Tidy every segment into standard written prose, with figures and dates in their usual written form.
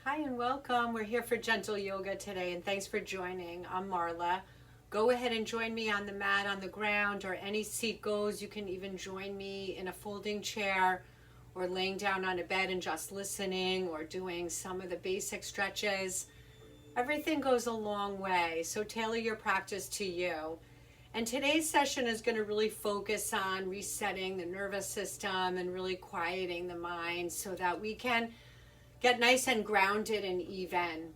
Hi and welcome. We're here for gentle yoga today and thanks for joining. I'm Marla. Go ahead and join me on the mat, on the ground, or any seat goes. You can even join me in a folding chair or laying down on a bed and just listening or doing some of the basic stretches. Everything goes a long way, so tailor your practice to you. And today's session is going to really focus on resetting the nervous system and really quieting the mind so that we can get nice and grounded and even.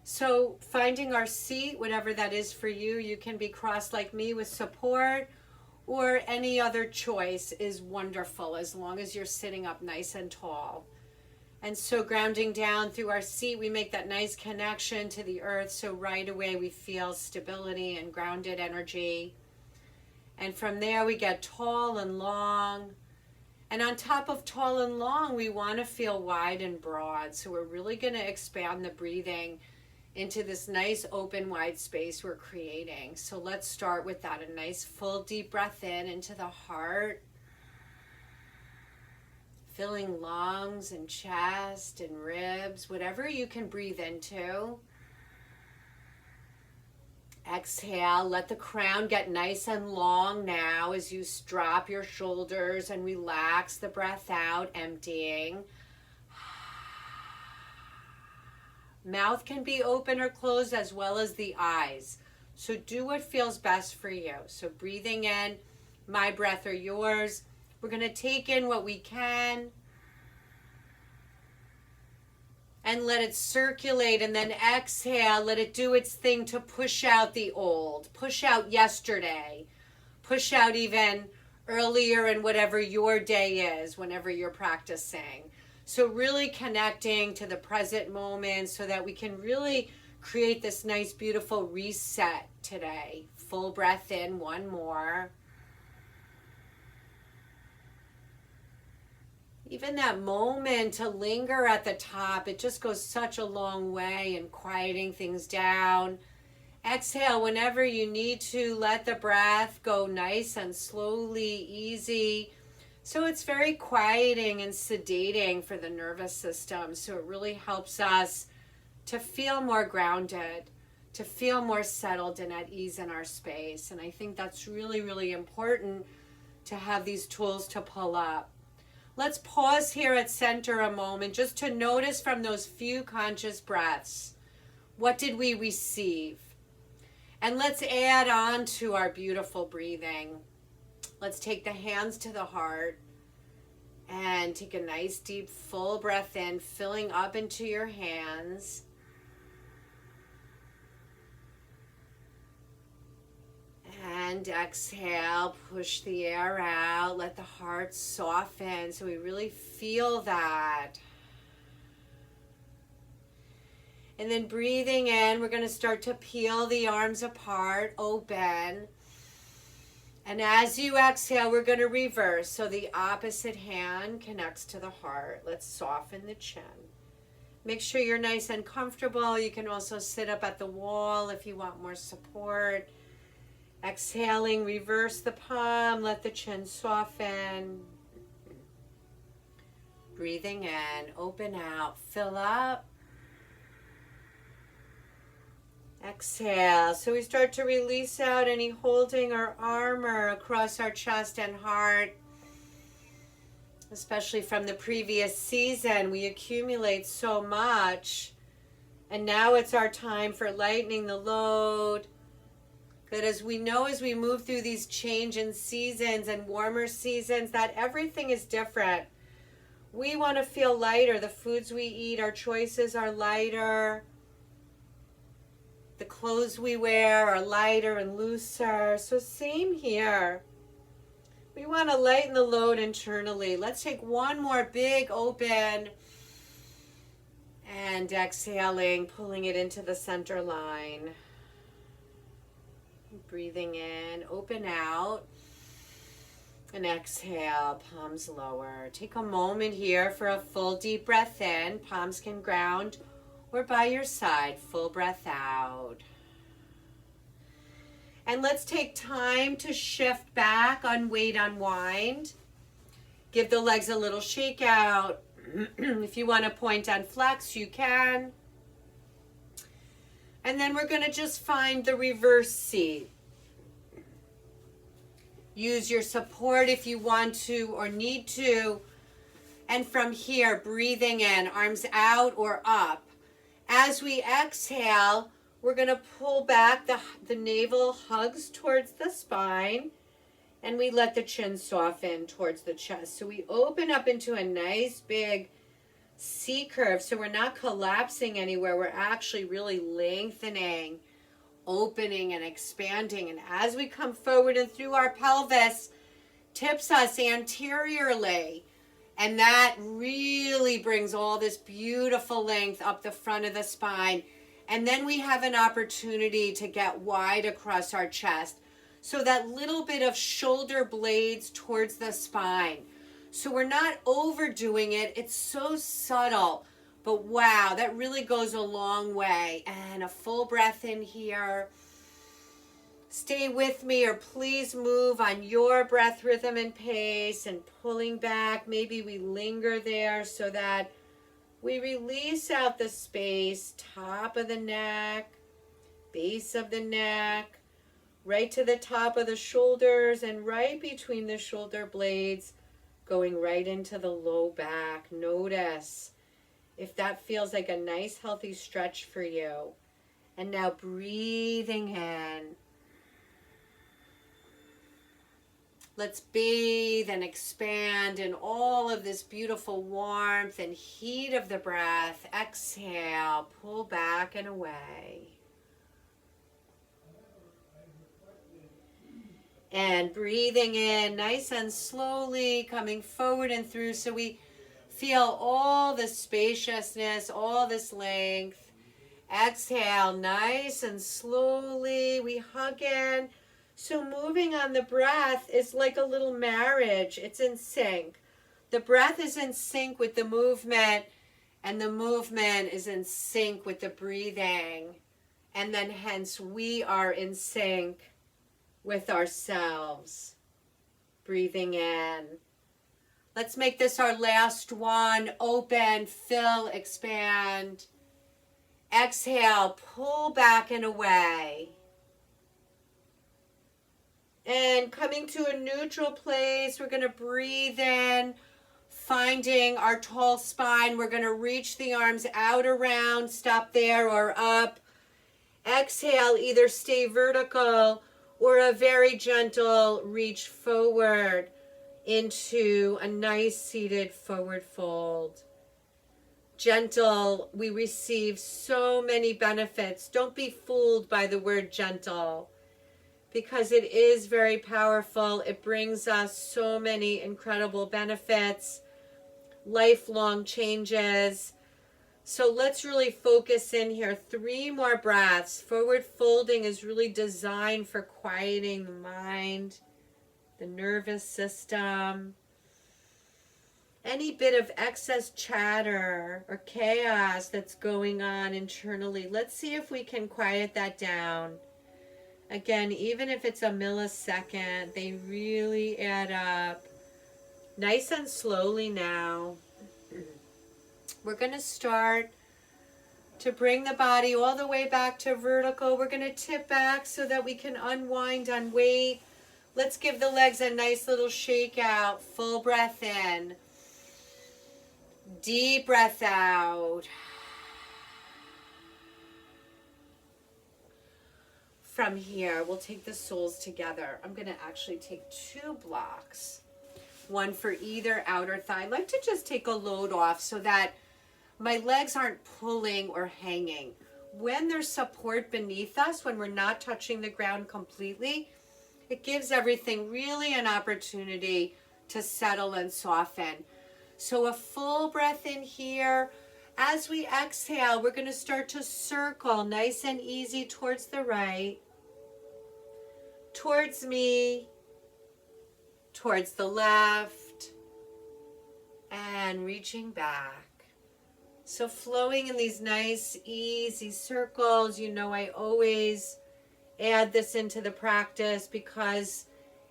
So finding our seat, whatever that is for you, you can be crossed like me with support, or any other choice is wonderful as long as you're sitting up nice and tall. And so grounding down through our seat, we make that nice connection to the earth. So right away we feel stability and grounded energy. And from there we get tall and long. And on top of tall and long, we want to feel wide and broad. So we're really going to expand the breathing into this nice open wide space we're creating. So let's start with that. A nice full deep breath in into the heart. Filling lungs and chest and ribs, whatever you can breathe into. Exhale, let the crown get nice and long now as you drop your shoulders and relax the breath out, emptying. Mouth can be open or closed as well as the eyes. So do what feels best for you. So breathing in, my breath or yours. We're going to take in what we can and let it circulate, and then exhale, let it do its thing to push out the old, push out yesterday, push out even earlier in whatever your day is, whenever you're practicing. So really connecting to the present moment so that we can really create this nice, beautiful reset today. Full breath in, one more. Even that moment to linger at the top, it just goes such a long way in quieting things down. Exhale whenever you need to. Let the breath go nice and slowly, easy. So it's very quieting and sedating for the nervous system. So it really helps us to feel more grounded, to feel more settled and at ease in our space. And I think that's really, really important to have these tools to pull up. Let's pause here at center a moment just to notice from those few conscious breaths, what did we receive? And let's add on to our beautiful breathing. Let's take the hands to the heart and take a nice deep full breath in, filling up into your hands. And exhale, push the air out, let the heart soften so we really feel that. And then breathing in, we're going to start to peel the arms apart, open. And as you exhale, we're going to reverse. So the opposite hand connects to the heart. Let's soften the chin. Make sure you're nice and comfortable. You can also sit up at the wall if you want more support. Exhaling, reverse the palm, let the chin soften. Breathing in, open out, fill up. Exhale. So we start to release out any holding or armor across our chest and heart. Especially from the previous season, we accumulate so much. And now it's our time for lightening the load. That as we know, as we move through these change in seasons and warmer seasons, that everything is different. We want to feel lighter. The foods we eat, our choices are lighter. The clothes we wear are lighter and looser. So same here. We want to lighten the load internally. Let's take one more big open and exhaling, pulling it into the center line. Breathing in, open out, and exhale, palms lower. Take a moment here for a full deep breath in. Palms can ground or by your side. Full breath out. And let's take time to shift back on weight unwind. Give the legs a little shake out. If you want to point and flex, you can. And then we're going to just find the reverse seat. Use your support if you want to or need to. And from here, breathing in, arms out or up. As we exhale, we're going to pull back, the navel hugs towards the spine, and we let the chin soften towards the chest. So we open up into a nice big C curve. So we're not collapsing anywhere. We're actually really lengthening, opening and expanding. And as we come forward and through our pelvis, tips us anteriorly. And that really brings all this beautiful length up the front of the spine. And then we have an opportunity to get wide across our chest. So that little bit of shoulder blades towards the spine. So we're not overdoing it. It's so subtle. But wow, that really goes a long way. And a full breath in here. Stay with me, or please move on your breath rhythm and pace, and pulling back. Maybe we linger there so that we release out the space, top of the neck, base of the neck, right to the top of the shoulders, and right between the shoulder blades, going right into the low back. Notice if that feels like a nice healthy stretch for you. And now breathing in. Let's bathe and expand in all of this beautiful warmth and heat of the breath. Exhale, pull back and away. And breathing in nice and slowly, coming forward and through, so we feel all the spaciousness, all this length. Exhale, nice and slowly, we hug in. So moving on the breath is like a little marriage. It's in sync. The breath is in sync with the movement, and the movement is in sync with the breathing. And then hence we are in sync with ourselves. Breathing in. Let's make this our last one. Open, fill, expand. Exhale, pull back and away. And coming to a neutral place, we're going to breathe in, finding our tall spine. We're going to reach the arms out around, stop there or up. Exhale, either stay vertical or a very gentle reach forward into a nice seated forward fold. Gentle, we receive so many benefits. Don't be fooled by the word gentle, because it is very powerful. It brings us so many incredible benefits, lifelong changes. So let's really focus in here. 3 more breaths. Forward folding is really designed for quieting the mind, the nervous system, any bit of excess chatter or chaos that's going on internally. Let's see if we can quiet that down. Again, even if it's a millisecond, they really add up. Nice and slowly now. We're going to start to bring the body all the way back to vertical. We're going to tip back so that we can unwind on weight. Let's give the legs a nice little shake out. Full breath in. Deep breath out. From here, we'll take the soles together. I'm going to actually take 2 blocks, one for either outer thigh. I like to just take a load off so that my legs aren't pulling or hanging. When there's support beneath us, when we're not touching the ground completely, it gives everything really an opportunity to settle and soften. So a full breath in here. As we exhale, we're going to start to circle nice and easy towards the right, towards me, towards the left, and reaching back. So flowing in these nice, easy circles. You know, I always add this into the practice because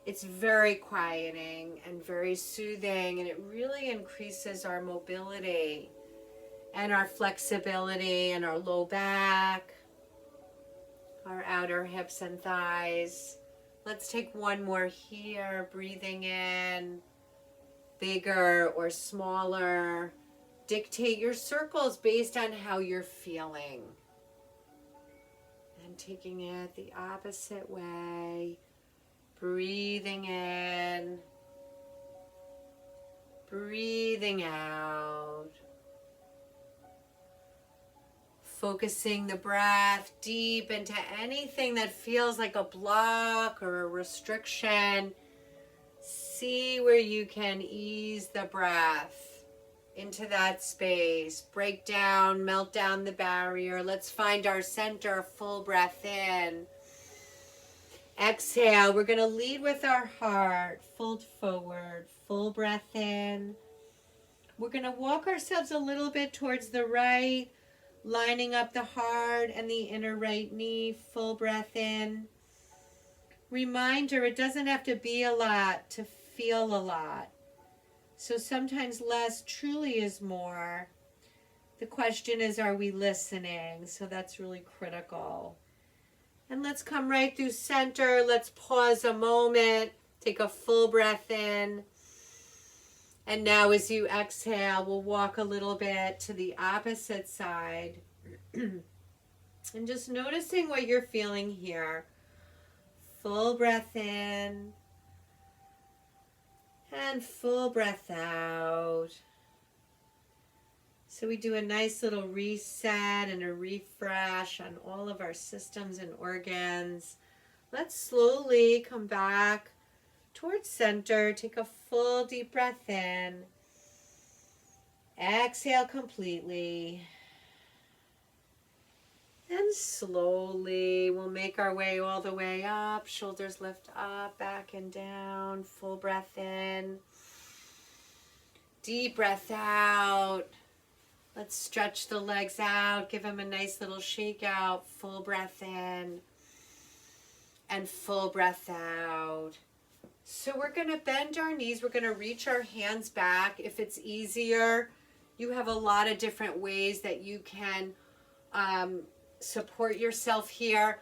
It's very quieting and very soothing, and it really increases our mobility and our flexibility and our low back, our outer hips and thighs. Let's take one more here, breathing in, bigger or smaller. Dictate your circles based on how you're feeling. And taking it the opposite way, breathing in, breathing out. Focusing the breath deep into anything that feels like a block or a restriction. See where you can ease the breath into that space. Break down, melt down the barrier. Let's find our center. Full breath in. Exhale. We're going to lead with our heart. Fold forward. Full breath in. We're going to walk ourselves a little bit towards the right, lining up the heart and the inner right knee. Full breath in. Reminder, it doesn't have to be a lot to feel a lot. So sometimes less truly is more. The question is, are we listening? So that's really critical. And let's come right through center. Let's pause a moment. Take a full breath in. And now as you exhale, we'll walk a little bit to the opposite side. And just noticing what you're feeling here. Full breath in. And full breath out. So we do a nice little reset and a refresh on all of our systems and organs. Let's slowly come back towards center. Take a full deep breath in. Exhale completely. And slowly we'll make our way all the way up. Shoulders lift up, back and down. Full breath in. Deep breath out. Let's stretch the legs out. Give them a nice little shake out. Full breath in. And full breath out. So we're going to bend our knees. We're going to reach our hands back. If it's easier, you have a lot of different ways that you can support yourself here.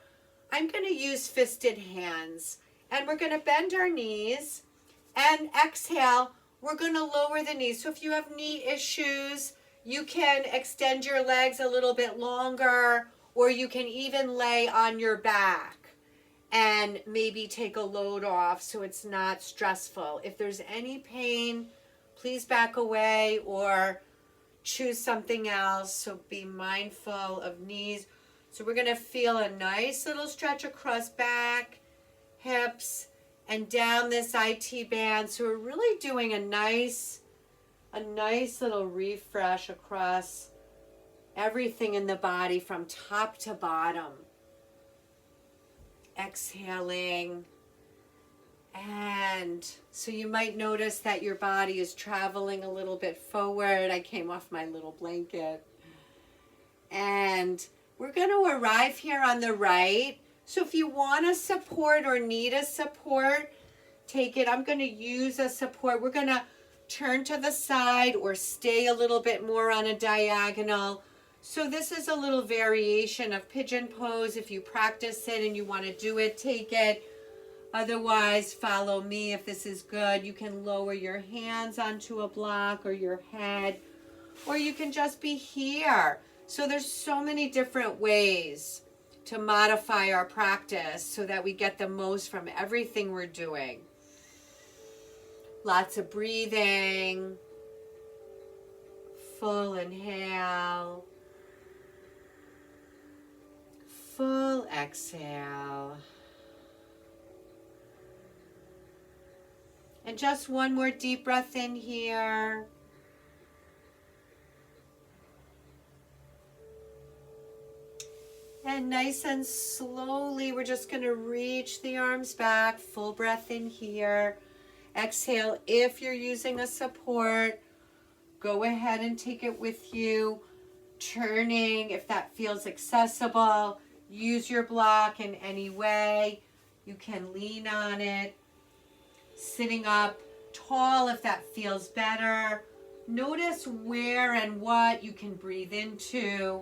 I'm going to use fisted hands. And we're going to bend our knees. And exhale, we're going to lower the knees. So if you have knee issues, you can extend your legs a little bit longer, or you can even lay on your back and maybe take a load off so it's not stressful. If there's any pain, please back away or choose something else. So be mindful of knees. So we're going to feel a nice little stretch across back, hips, and down this IT band. So we're really doing a nice little refresh across everything in the body from top to bottom. Exhaling. And so you might notice that your body is traveling a little bit forward. I came off my little blanket. And we're going to arrive here on the right. So if you want a support or need a support, take it. I'm going to use a support. We're going to turn to the side or stay a little bit more on a diagonal. So this is a little variation of pigeon pose. If you practice it and you want to do it, take it. Otherwise, follow me if this is good. You can lower your hands onto a block or your head, or you can just be here. So there's so many different ways to modify our practice so that we get the most from everything we're doing. Lots of breathing. Full inhale. Full exhale. And just one more deep breath in here. And nice and slowly, we're just going to reach the arms back. Full breath in here. Exhale. If you're using a support, go ahead and take it with you. Turning, if that feels accessible. Use your block in any way. You can lean on it. sitting up tall if that feels better. Notice where and what you can breathe into.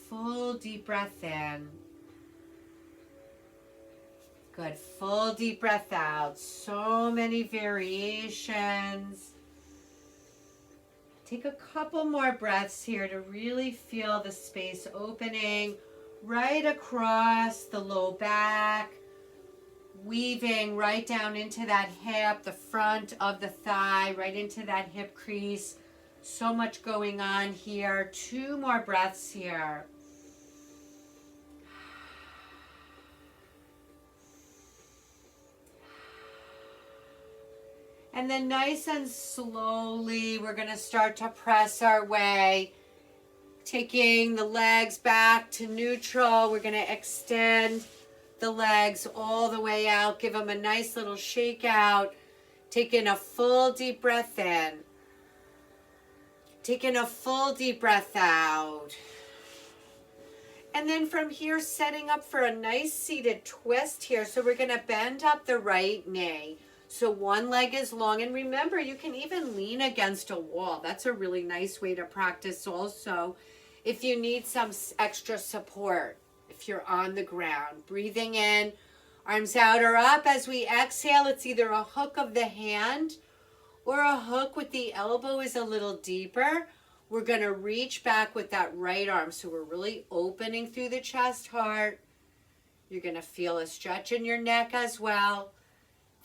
Full deep breath in. Good. Full deep breath out. So many variations. Take a couple more breaths here to really feel the space opening right across the low back, weaving right down into that hip, the front of the thigh, right into that hip crease. So much going on here. 2 more breaths here. And then nice and slowly, we're going to start to press our way, taking the legs back to neutral. We're going to extend the legs all the way out. Give them a nice little shake out. Taking a full deep breath in. Taking a full deep breath out. And then from here, setting up for a nice seated twist here. So we're going to bend up the right knee. So one leg is long, and remember, you can even lean against a wall. That's a really nice way to practice also if you need some extra support, if you're on the ground. Breathing in, arms out or up. As we exhale, it's either a hook of the hand or a hook with the elbow is a little deeper. We're going to reach back with that right arm. So we're really opening through the chest, heart. You're going to feel a stretch in your neck as well.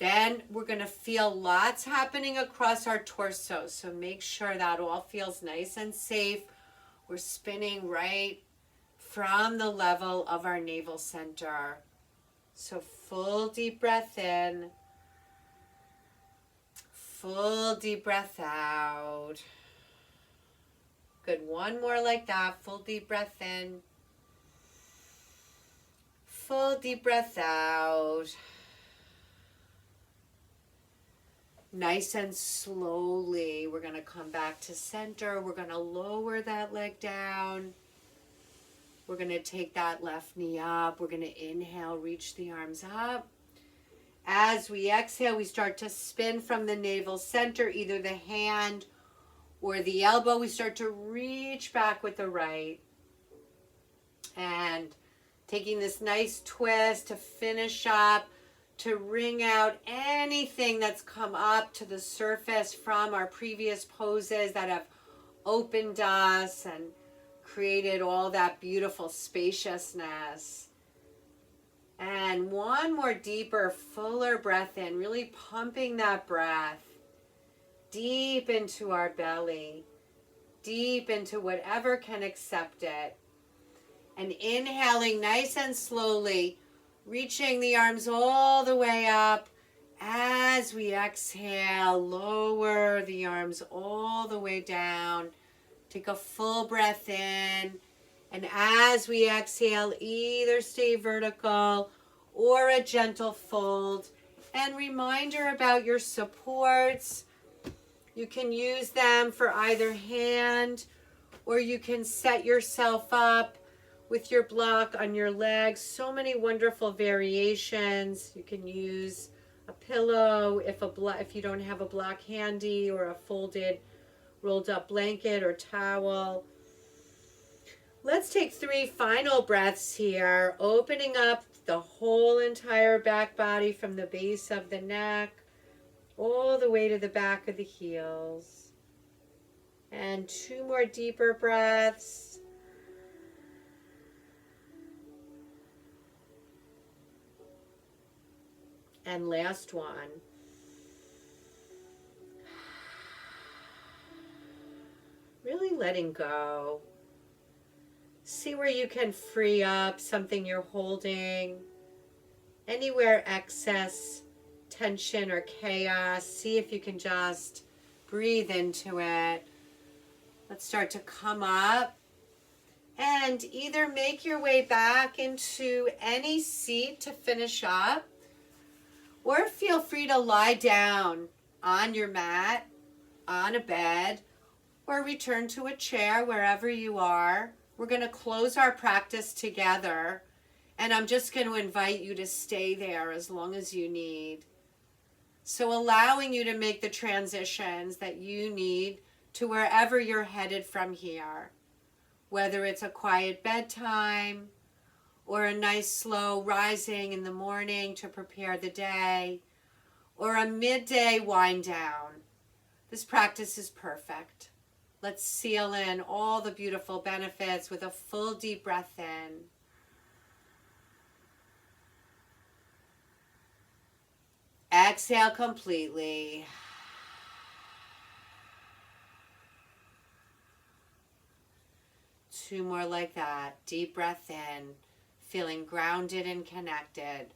Then we're going to feel lots happening across our torso. So make sure that all feels nice and safe. We're spinning right from the level of our navel center. So full deep breath in. Full deep breath out. Good. One more like that. Full deep breath in. Full deep breath out. Nice and slowly, we're going to come back to center. We're going to lower that leg down. We're going to take that left knee up. We're going to inhale, reach the arms up. As we exhale, we start to spin from the navel center, either the hand or the elbow. We start to reach back with the right. And taking this nice twist to finish up, to wring out anything that's come up to the surface from our previous poses that have opened us and created all that beautiful spaciousness. And one more deeper, fuller breath in, really pumping that breath deep into our belly, deep into whatever can accept it. And inhaling nice and slowly, reaching the arms all the way up. As we exhale, lower the arms all the way down. Take a full breath in. And as we exhale, either stay vertical or a gentle fold. And reminder about your supports. You can use them for either hand, or you can set yourself up with your block on your legs. So many wonderful variations. You can use a pillow if you don't have a block handy, or a folded rolled up blanket or towel. Let's take 3 final breaths here, opening up the whole entire back body from the base of the neck all the way to the back of the heels. And 2 more deeper breaths. And last one. Really letting go. See where you can free up something you're holding. Anywhere excess tension or chaos, see if you can just breathe into it. Let's start to come up. And either make your way back into any seat to finish up, or feel free to lie down on your mat, on a bed, or return to a chair wherever you are. We're going to close our practice together, and I'm just going to invite you to stay there as long as you need. So allowing you to make the transitions that you need to wherever you're headed from here, whether it's a quiet bedtime or a nice slow rising in the morning to prepare the day, or a midday wind down. This practice is perfect. Let's seal in all the beautiful benefits with a full deep breath in. Exhale completely. Two more like that. Deep breath in, feeling grounded and connected.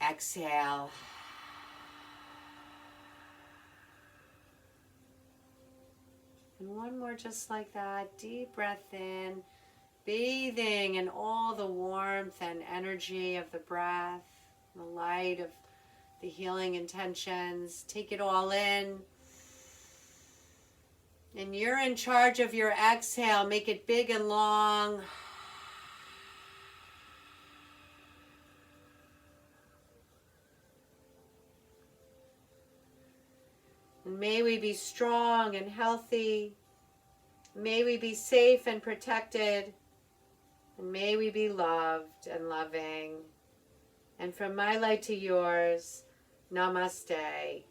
Exhale. And one more just like that. Deep breath in, bathing in all the warmth and energy of the breath, the light of the healing intentions. Take it all in. And you're in charge of your exhale. Make it big and long. And may we be strong and healthy. May we be safe and protected. And may we be loved and loving. And from my light to yours, namaste.